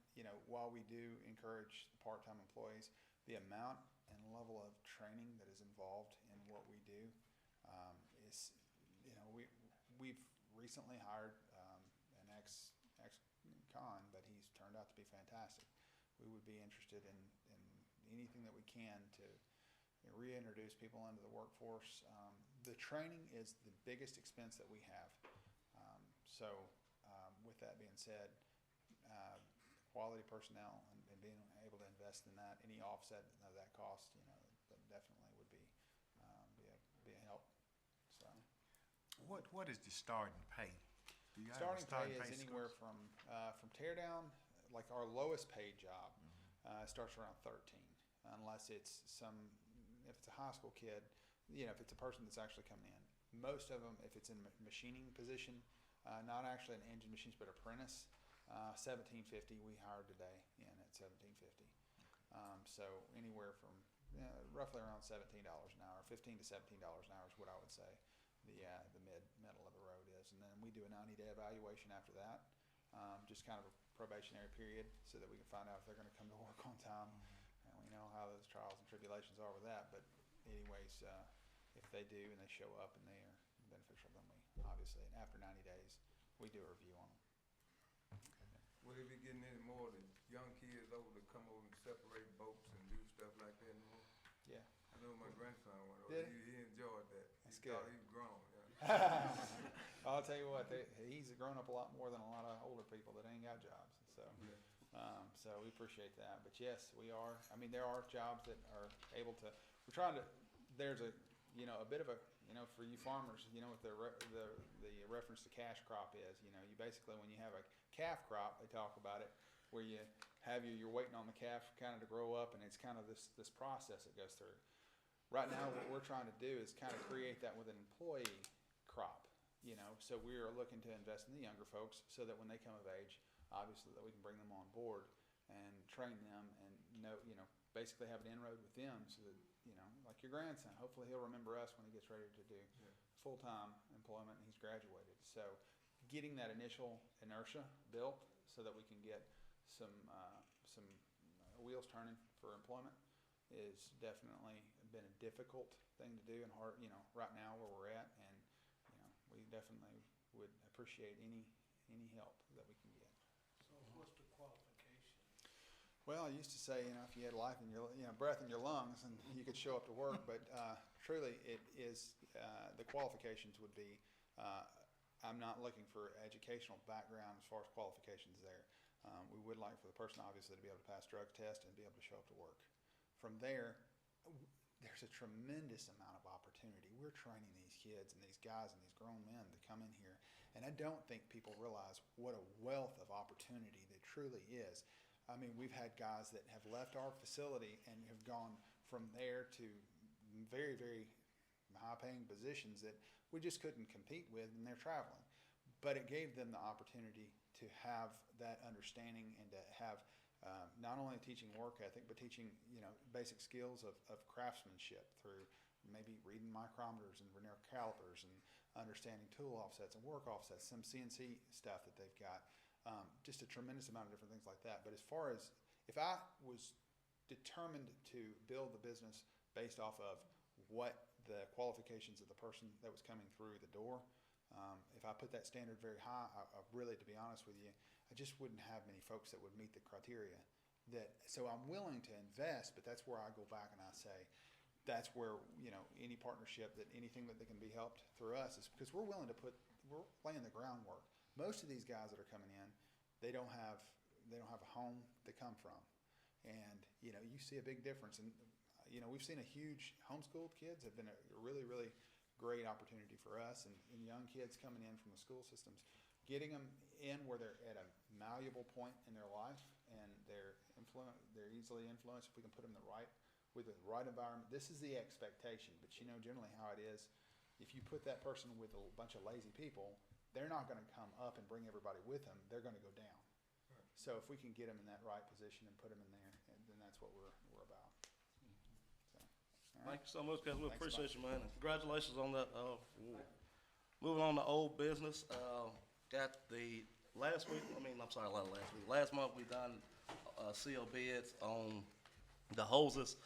while we do encourage the part-time employees, the amount and level of training that is involved in what we do is, we've recently hired an ex-con, but he's turned out to be fantastic. We would be interested in anything that we can to reintroduce people into the workforce. The training is the biggest expense that we have. With that being said, quality personnel and being able to invest in that, any offset of that cost, that definitely would be a help. So, what is the starting pay? Do you have a starting pay is scale? anywhere from teardown, like our lowest paid job, starts around 13, unless it's if it's a high school kid, if it's a person that's actually coming in. Most of them, if it's in machining position, not actually an engine machinist, but apprentice, $17.50 we hired today in at $17.50. So anywhere from roughly around $17 an hour, $15 to $17 an hour is what I would say the middle of the road is. And then we do a 90-day evaluation after that, just kind of a probationary period, so that we can find out if they're going to come to work on time. And we know how those trials and tribulations are with that. But anyways, if they do and they show up and they are beneficial, then we obviously, and after 90 days, we do a review on them. Will they be getting any more of the young kids over to come over and separate boats and do stuff like that anymore? Yeah. I know my grandson went over. Did He enjoyed that. That's He thought good. he was grown. Yeah. I'll tell you what, he's grown up a lot more than a lot of older people that ain't got jobs. So, so we appreciate that. But yes, we are. I mean, there are jobs that are able to. We're trying to. There's a bit of a for you farmers, what the reference to cash crop is. You basically, when you have a calf crop, they talk about it, where you're waiting on the calf kind of to grow up, and it's kind of this process that goes through. Right now, what we're trying to do is kind of create that with an employee crop. So we are looking to invest in the younger folks, so that when they come of age, obviously that we can bring them on board and train them, and basically have an inroad with them, so that like your grandson, hopefully he'll remember us when he gets ready to do full-time employment and he's graduated. So getting that initial inertia built, so that we can get some wheels turning for employment, is definitely been a difficult thing to do and hard, right now where we're at, and we definitely would appreciate any help that we can get. So what's the qualification? Well, I used to say, if you had life in your, breath in your lungs, and you could show up to work, but truly, it is the qualifications would be. I'm not looking for educational background as far as qualifications there. We would like for the person, obviously, to be able to pass drug test and be able to show up to work. From there, there's a tremendous amount of opportunity. We're training these kids and these guys and these grown men to come in here, and I don't think people realize what a wealth of opportunity there truly is. I mean, we've had guys that have left our facility and have gone from there to very, very high-paying positions that we just couldn't compete with, and they're traveling. But it gave them the opportunity to have that understanding and to have not only teaching work ethic, but teaching basic skills of craftsmanship through maybe reading micrometers and vernier calipers and understanding tool offsets and work offsets, some CNC stuff that they've got. Just a tremendous amount of different things like that. But as far as if I was determined to build the business based off of what the qualifications of the person that was coming through the door, If I put that standard very high, I really, to be honest with you, I just wouldn't have many folks that would meet the criteria. So I'm willing to invest, but that's where I go back and I say, that's where, any partnership, that anything that can be helped through us is because we're willing to we're laying the groundwork. Most of these guys that are coming in, they don't have a home to come from. And, you see a big difference. And, we've seen a huge homeschooled kids have been a really, really great opportunity for us, and young kids coming in from the school systems, getting them in where they're at a malleable point in their life and they're easily influenced. If we can put them with the right environment, this is the expectation. But generally how it is, if you put that person with a bunch of lazy people, they're not going to come up and bring everybody with them. They're going to go down. Right. So if we can get them in that right position and put them in there, then that's what we're about. Thank you so much, guys. We Thanks appreciate you, man. And congratulations on that. Moving on to old business. Got the last month we done CO bids on the hoses.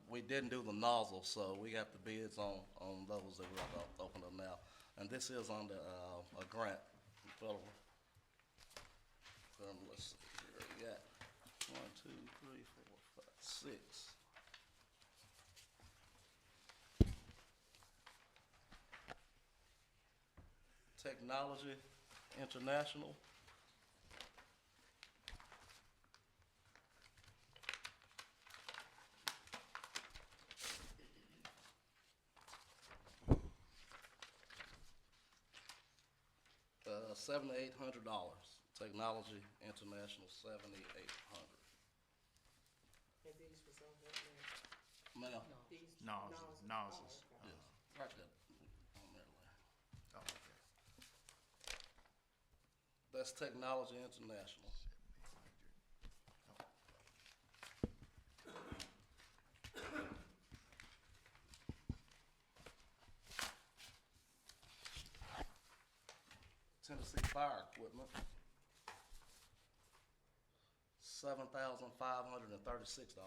We didn't do the nozzles, so we got the bids on those that we're about to open up now. And this is under a grant. Federal. Let's see here. We got 1, 2, 3, 4, 5, 6. Technology International. $7,800. Technology International, $7,800. And these was on that there. Ma'am. These Nozzles. Oh, okay. Yes, right there on there, Larry. Oh, okay. That's Technology International. Tennessee Fire Equipment, $7,536.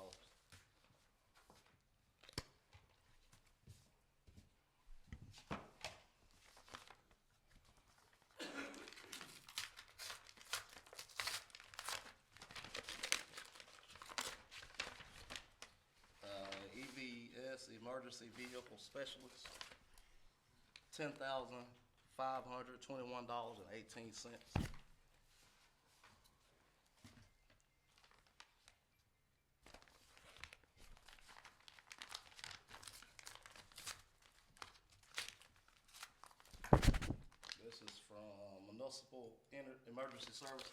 EVS, Emergency Vehicle Specialist, $10,521.18. This is from Municipal Emergency Services.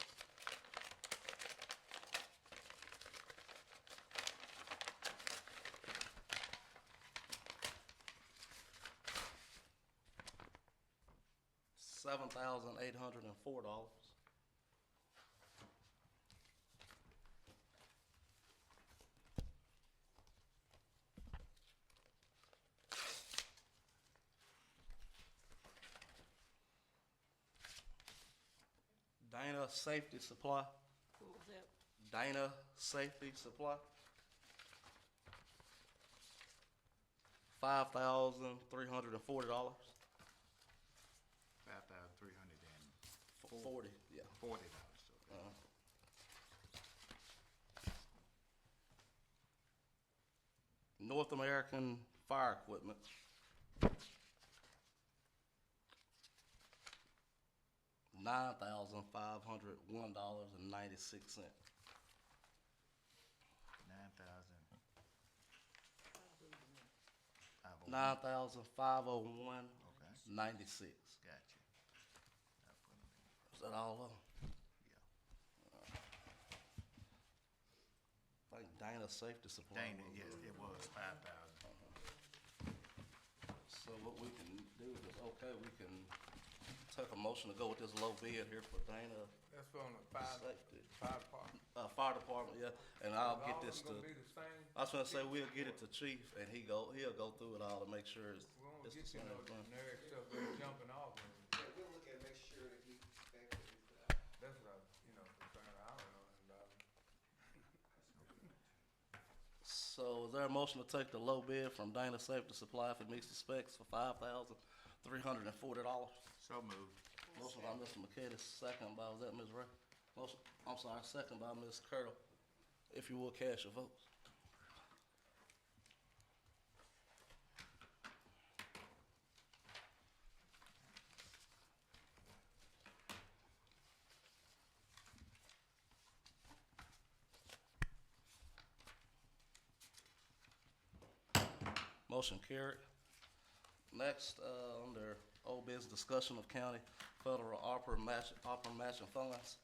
$7,804. Dana Safety Supply. What was that? Dana Safety Supply. $5,340. 5,340. Yeah. $40. North American Fire Equipment. $9,501.96. 9,501.96. Gotcha. Is that all of them? I think Dana Safety Supply. Dana, yes, it was 5,000. So what we can do is, we can take a motion to go with this low bid here for Dana. That's from the fire Safety. department. Fire department, yeah, and I'll get this to, All of them gonna be the same? I was gonna say, we'll get it to chief, and he'll go through it all to make sure it's We won't the get same no thing. generic stuff that's jumping off. Yeah, we'll look at it, make sure that he expects it. That's what concerned. I don't know nothing about it. So is there a motion to take the low bid from Dana Safety Supply if it meets the specs for $5,340? So moved. Motion by Mr. McKinney, second by, was that Ms. Ray? Motion, I'm sorry, second by Ms. Curl. If you will, cast your votes. Motion carried. Next, under old business discussion of county federal opera matching funds.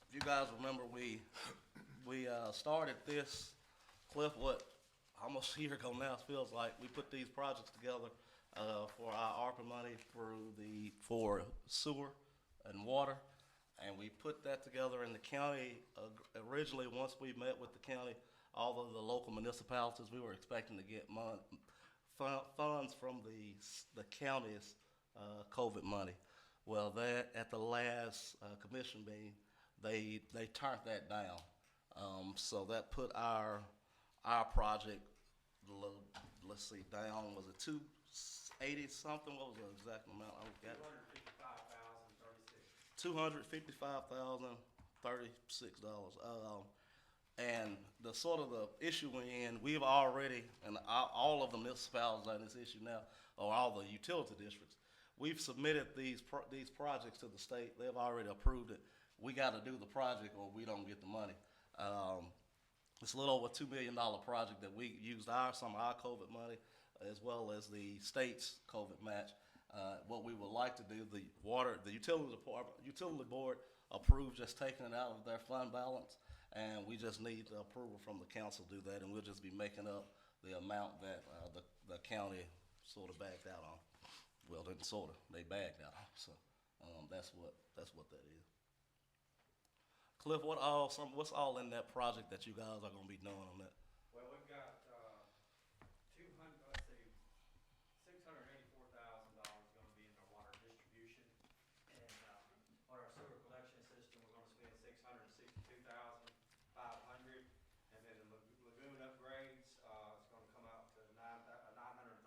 If you guys remember, we started this, Cliff, almost a year ago now, it feels like. We put these projects together for our ARPA money for sewer and water. And we put that together in the county. Originally, once we met with the county, all of the local municipalities, we were expecting to get funds from the county's COVID money. Well, that at the last commission meeting, they turned that down. So that put our project, let's see, down. Was it 280 something? What was the exact amount? I got $255,036. And the sort of the issue we're in, we've already, and all of the municipalities on this issue now, or all the utility districts, we've submitted these projects to the state. They've already approved it. We got to do the project or we don't get the money. It's a little over $2 million project that we used some of our COVID money as well as the state's COVID match. What we would like to do, the utility board approved just taking it out of their fund balance. And we just need the approval from the council to do that, and we'll just be making up the amount that the county sort of backed out on. Well, didn't sort of, they backed out on. So that's what that is. Cliff, what's all in that project that you guys are going to be doing on that? Well, we've got $684,000 going to be in our water distribution, and on our sewer collection system, we're going to spend $662,500, and then the lagoon upgrades, it's going to come out to $935,000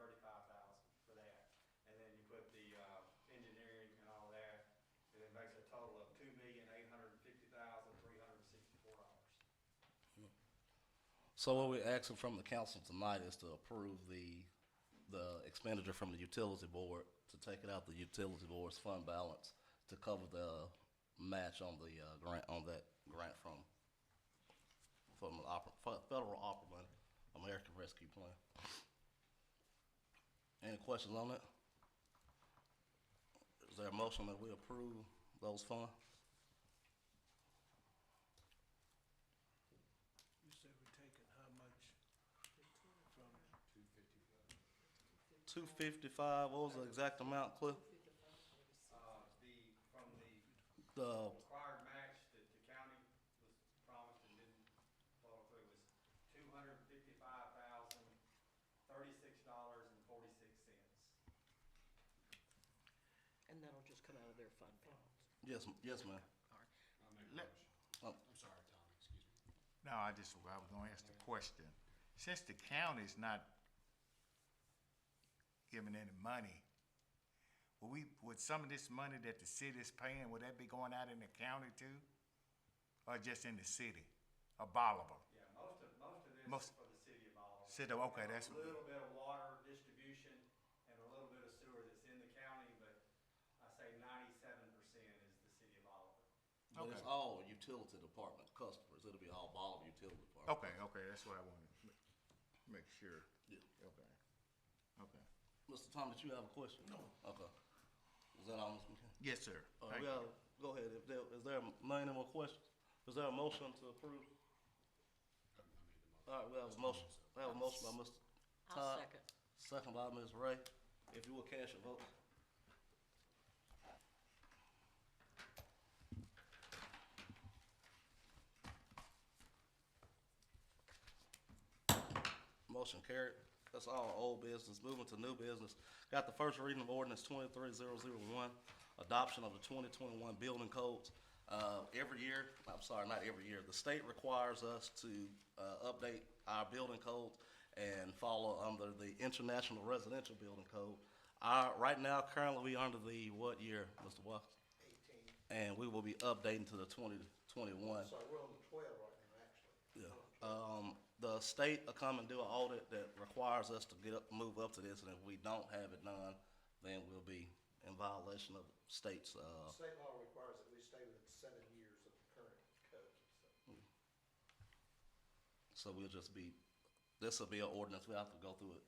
for that, and then you put the engineering and all that, and it makes a total of $2,850,364. So what we're asking from the council tonight is to approve the expenditure from the utility board, to take it out the utility board's fund balance to cover the match on the grant, on that grant from the federal opera money, American Rescue Plan. Any questions on that? Is there a motion that we approve those funds? You said we're taking how much from? 255, what was the exact amount, Cliff? The Required match that the county was promised and didn't follow through was $255,036.46. And that'll just come out of their fund balance. yes, ma'am. I'll make a motion. Oh. I'm sorry, Tommy, excuse me. No, I was gonna ask the question. Since the county's not giving any money, would some of this money that the city is paying, would that be going out in the county too? Or just in the city of Bolivar? Yeah, most of this Most- is for the city of Bolivar. City, okay, that's. A little bit of water distribution and a little bit of sewer that's in the county, but I say 97% is the city of Bolivar. But it's Okay. all utility department customers. It'll be all Bolivar Utility Department. Okay, that's what I wanted to make sure. Yeah. Okay. Mr. Thomas, you have a question? No. Okay. Is that all, Mr. McKinney? Yes, sir. Thank you. Go ahead. Is there any more questions? Is there a motion to approve? All right, we have a motion. We have a motion by Mr. I'll Todd. second. Second by Ms. Ray. If you will cast your vote. Motion carried. That's all old business. Moving to new business. Got the first reading of ordinance 23001, adoption of the 2021 building codes. Every year, I'm sorry, not every year, the state requires us to update our building codes and follow under the International Residential Building Code. Right now, currently, we under the what year, Mr. Watkins? 18. And we will be updating to the 2021. Sorry, we're on the 12 right now, actually. Yeah. The state will come and do an audit that requires us to move up to this, and if we don't have it done, then we'll be in violation of the state's, State law requires that we stay within 7 years of the current code, so. so we'll just be, this will be an ordinance, we have to go through it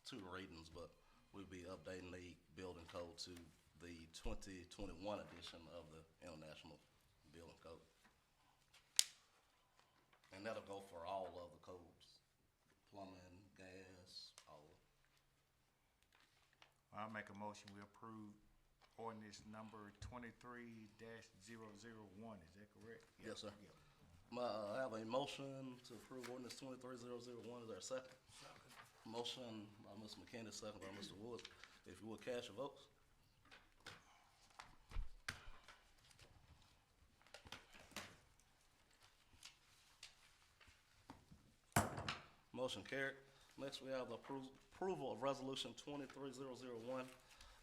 2 readings, but we'll be updating the building code to the 2021 edition of the International Building Code. And that'll go for all of the codes, plumbing, gas, all of it. I'll make a motion, we approve ordinance number 23-001, is that correct? Yes, sir. Yeah. I have a motion to approve ordinance 23-001. Is there a second? Second. Motion by Mr. McKinney, second by Mr. Woods. If you would cast your votes. Motion carried. Next, we have the approval of resolution 23001,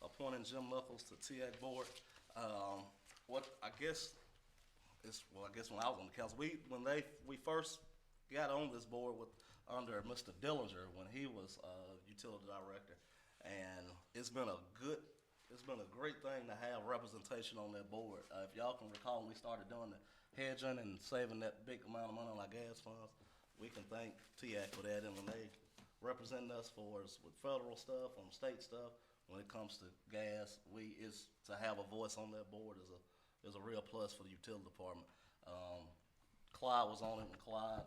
appointing Jim Knuckles to TAC board. I guess when I was on the council, when we first got on this board under Mr. Dillinger when he was utility director, and it's been a great thing to have representation on that board. If y'all can recall, when we started doing the hedging and saving that big amount of money on our gas funds, we can thank TAC for that. And when they represent us with federal stuff, on state stuff, when it comes to gas, to have a voice on that board is a real plus for the utility department. Clyde was on it when Clyde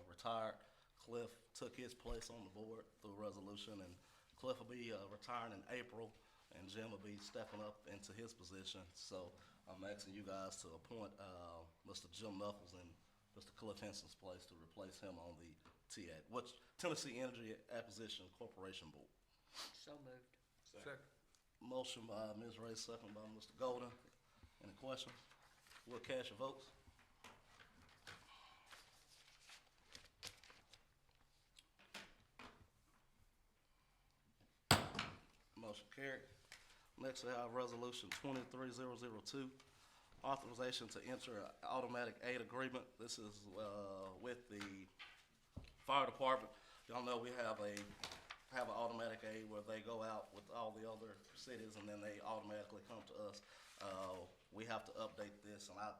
retired. Cliff took his place on the board through a resolution, and Cliff will be retiring in April, and Jim will be stepping up into his position. So I'm asking you guys to appoint Mr. Jim Knuckles in Mr. Cliff Henson's place to replace him on the TAC, Tennessee Energy Acquisition Corporation Board. So moved. Second. Motion by Ms. Ray, second by Mr. Golden. Any questions? We'll cast your votes. Motion carried. Next, we have resolution 23002, authorization to enter an automatic aid agreement. This is with the fire department. Y'all know we have an automatic aid where they go out with all the other cities and then they automatically come to us. We have to update this, and I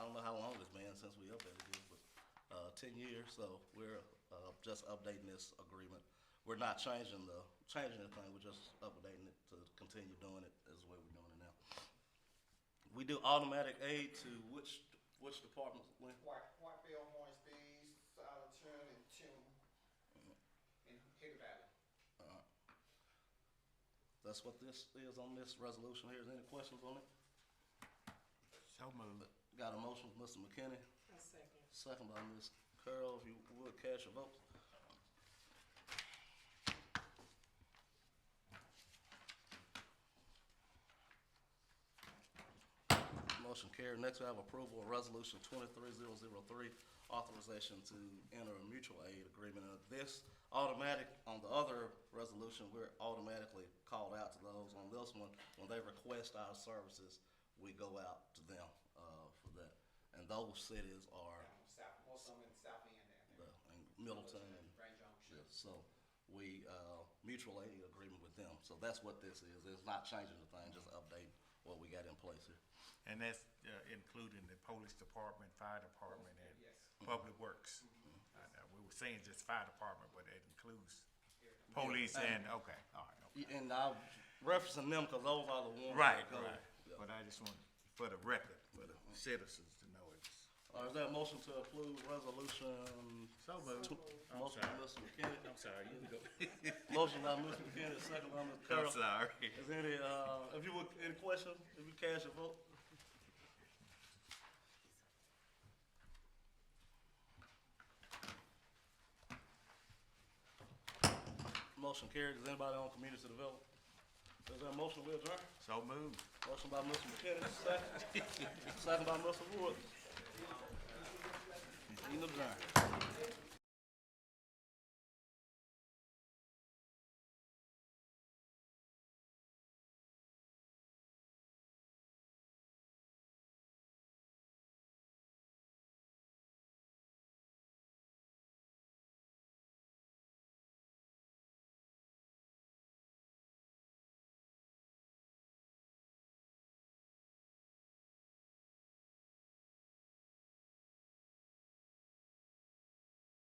don't know how long it's been since we updated this, but 10 years. So we're just updating this agreement. We're not changing anything. We're just updating it to continue doing it as the way we're doing it now. We do automatic aid to which departments? Lynn? Whitefield, Morris Bees, Solitude, and Tune, in Hidden Valley. That's what this is on this resolution here. Is there any questions on it? So moved. Got a motion from Mr. McKinney. A second. Second by Ms. Curl. If you would cast your votes. Motion carried. Next, we have approval of resolution 23003, authorization to enter a mutual aid agreement. This automatic, on the other resolution, we're automatically called out to those. On this one, when they request our services, we go out to them for that. And those cities are Most of them in the south end down there. in Middleton and Grand Junction. yeah, so we mutual aid agreement with them. So that's what this is. It's not changing the thing, just updating what we got in place here. And that's including the police department, fire department, and Yes. public works. We were saying just fire department, but it includes police and, okay, all right. Okay. And I'm referencing them because those are the ones. Right, that go. right. Yeah. But I just want, for the record, for the citizens to know it's. Is there a motion to approve resolution? So moved. Motion by Mr. McKinney. I'm sorry, you can go. Motion by Mr. McKinney, second by Ms. Carroll. I'm sorry. Is there any, if you would, any questions, if you cast your vote? Motion carried. Is anybody on community development? Is there a motion we adjourn? So moved. Motion by Mr. McKinney, second. Second by Mr. Woods. Meeting adjourned.